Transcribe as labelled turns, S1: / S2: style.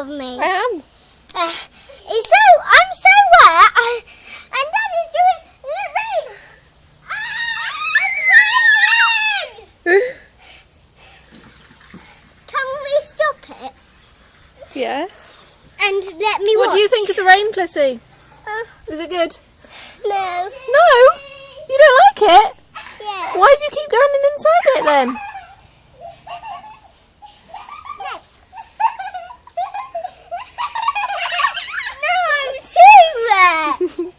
S1: of me.
S2: I am.
S1: I'm so wet, and Daddy's doing the rain. It's raining! Can we stop it
S2: Yes.
S1: and let me watch?
S2: What do you think of the rain, Plessy? Is it good?
S1: No.
S2: No? You don't like it?
S1: Yeah.
S2: Why do you keep going inside it then?
S1: No, I'm too wet.